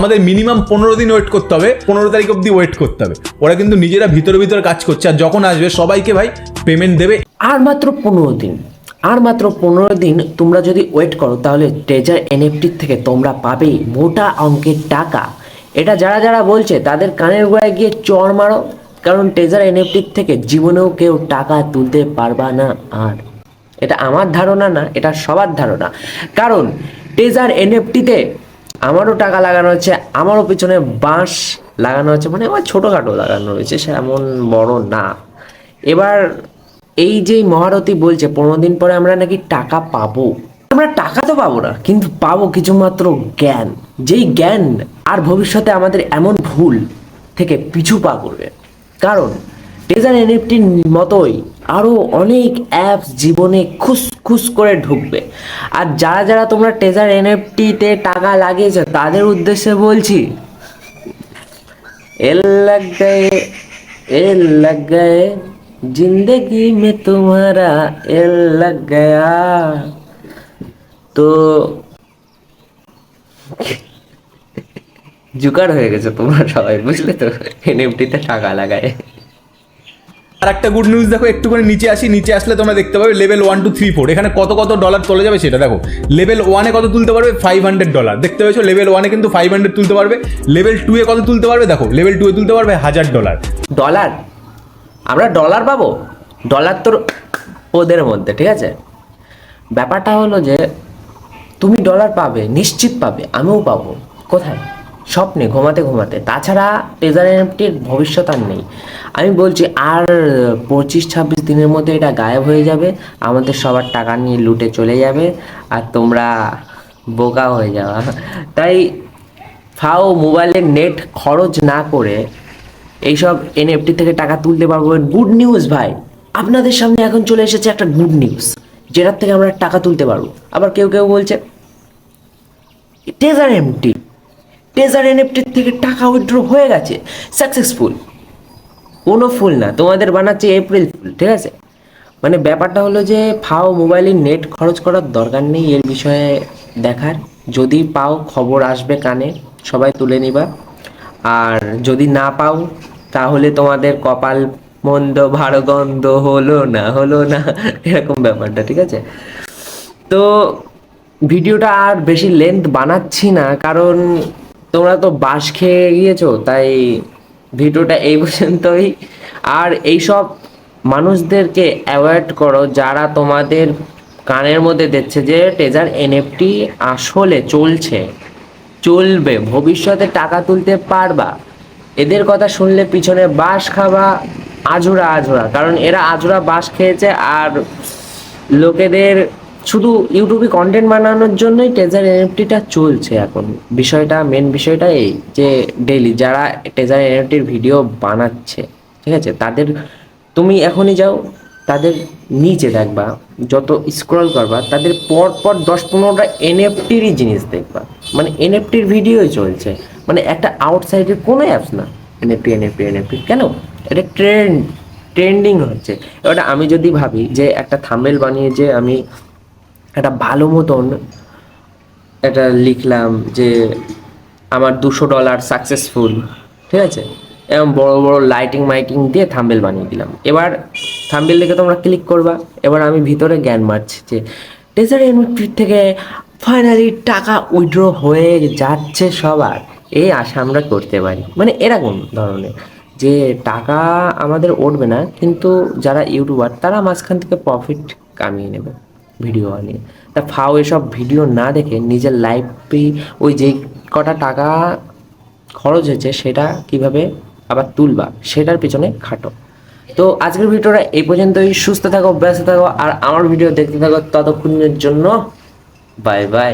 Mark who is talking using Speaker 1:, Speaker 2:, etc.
Speaker 1: আমাদের মিনিমাম 15 দিন ওয়েট করতে হবে, 15 তারিখ অবধি ওয়েট করতে হবে। ওরা কিন্তু নিজেরা ভিতরে কাজ করছে, আর যখন আসবে সবাইকে ভাই পেমেন্ট দেবে।
Speaker 2: আর মাত্র 15 দিন তোমরা যদি ওয়েট করো তাহলে ট্রেজার এনএফটির থেকে তোমরা পাবে মোটা অঙ্কের টাকা। এটা যারা যারা বলছে তাদের কানের গোড়ায় গিয়ে চড় মারো, কারণ ট্রেজার এনএফটির থেকে জীবনেও কেউ টাকা তুলতে পারবা না। আর এটা আমার ধারণা না, এটা সবার ধারণা, কারণ ট্রেজার এনএফটিতে আমারও টাকা লাগানো হচ্ছে, আমারও পিছনে বাঁশ লাগানো হচ্ছে, মানে আমার ছোটোখাটো লাগানো রয়েছে, সে এমন বড় না। এবার এই যে মহারথী বলছে 15 দিন পরে আমরা নাকি টাকা পাবো, আমরা টাকা তো পাবো না, কিন্তু পাবো কিছুমাত্র জ্ঞান, যেই জ্ঞান আর ভবিষ্যতে আমাদের এমন ভুল থেকে পিছু পা করবে। কারণ ট্রেজার এনএফটির মতোই আরও অনেক অ্যাপস জীবনে খুস করে ঢুকবে। আর যারা যারা তোমরা ট্রেজার এনএফটিতে টাকা লাগিয়েছো তাদের উদ্দেশ্যে বলছি, এল লগ গয়ে जिंदगी में तुम्हारा एल लग गया। তো জুকার হয়ে গেছে তোমরা সবাই, বুঝলে তো, এনএফটিতে টাকা লাগায়।
Speaker 1: আর একটা গুড নিউজ দেখো, একটু করে নিচে আসি, নিচে আসলে তোমরা দেখতে পাবে লেভেল 1 2 3 4 এখানে কত কত ডলার তোলা যাবে সেটা দেখো। লেভেল 1-এ কত তুলতে পারবে? $500 দেখতে পেয়েছো। লেভেল 1-এ কিন্তু 500 তুলতে পারবে। লেভেল 2-এ কত তুলতে পারবে? দেখো লেভেল 2-এ তুলতে পারবে $1000।
Speaker 2: ডলার? আমরা ডলার পাবো? ডলার তোর ওদের মধ্যে, ঠিক আছে। ব্যাপারটা হলো যে তুমি ডলার পাবে, নিশ্চিত পাবে, আমিও পাবো। কোথায়? স্বপ্নে, ঘুমাতে ঘুমাতে। তাছাড়া ট্রেজার এনএফটির ভবিষ্যৎ আর নেই। আমি বলছি আর 25-26 দিনের মধ্যে এটা গায়েব হয়ে যাবে, আমাদের সবার টাকা নিয়ে লুটে চলে যাবে, আর তোমরা বোকা হয়ে যাওয়া। তাই ফাও মোবাইলের নেট খরচ না করে এইসব এনএফটি থেকে টাকা তুলতে পারবো। গুড নিউজ ভাই, আপনাদের সামনে এখন চলে এসেছে একটা গুড নিউজ, যেটার থেকে আমরা টাকা তুলতে পারবো। আবার কেউ কেউ বলছে ট্রেজার এনএফটির থেকে টাকা উইথড্র হয়ে গেছে, সাকসেসফুল। কোনো ফুল না, তোমাদের বানাচ্ছে এপ্রিল ফুল, ঠিক আছে। মানে ব্যাপারটা হলো যে ফাও মোবাইলে নেট খরচ করার দরকার নেই এর বিষয়ে দেখার। যদি পাও খবর আসবে কানে, সবাই তুলে নিবা। আর যদি না পাও তাহলে তোমাদের কপাল মন্দ, ভারগন্ধ হলো না এরকম ব্যাপারটা, ঠিক আছে। তো ভিডিওটা আর বেশি লেন্থ বানাচ্ছি না, কারণ তোমরা তো বাঁশ খেয়ে গিয়েছো, তাই ভিডিওটা এই পর্যন্তই। আর এইসব মানুষদেরকে অ্যাভয়েড করো যারা তোমাদের কানের মধ্যে দিচ্ছে যে ট্রেজার এনএফটি আসলে চলবে, ভবিষ্যতে টাকা তুলতে পারবা। এদের কথা শুনলে পিছনে বাঁশ খাবা আঝুরা, কারণ এরা আঝুরা বাঁশ খেয়েছে। আর লোকেদের শুধু ইউটিউবে কন্টেন্ট বানানোর জন্যই ট্রেজার এনএফটিটা চলছে এখন। মেন বিষয়টা এই যে ডেইলি যারা ট্রেজার এনএফটির ভিডিও বানাচ্ছে, ঠিক আছে, তাদের তুমি এখনই যাও, তাদের নিচে দেখবা, যত স্ক্রল করবা তাদের পর 10-15টা এনএফটিরই জিনিস দেখবা, মানে এনএফটির ভিডিওই চলছে। মানে একটা আউটসাইডের কোনো অ্যাপস না, এনএফটি কেন? এটা ট্রেন্ডিং হচ্ছে। এবার আমি যদি ভাবি যে একটা থাম্বনেল বানিয়ে যে আমি একটা ভালো মতন এটা লিখলাম যে আমার $200 সাকসেসফুল, ঠিক আছে, এবং বড় বড় লাইটিং দিয়ে থাম্বনেল বানিয়ে দিলাম। এবার থাম্বনেল দেখে তোমরা ক্লিক করবা। এবার আমি ভিতরে জ্ঞান মারছি যে ট্রেজার এনএফটি থেকে ফাইনালি টাকা উইথড্র হয়ে যাচ্ছে সবার, এই আশা আমরা করতে পারি। মানে এরকম ধরনের যে টাকা আমাদের উঠবে না, কিন্তু যারা ইউটিউবার তারা মাঝখান থেকে প্রফিট কামিয়ে নেবে ভিডিও বানিয়ে। তা ফাও এসব ভিডিও না দেখে নিজের লাইফে ওই যে কটা টাকা খরচ হয়েছে সেটা কিভাবে আবার তুলবা সেটার পিছনে খাটো। তো আজকের ভিডিওটা এই পর্যন্তই। সুস্থ থাকো, ব্যস্ত থাকো, আর আমার ভিডিও দেখতে থাকো। ততক্ষণের জন্য বাই বাই।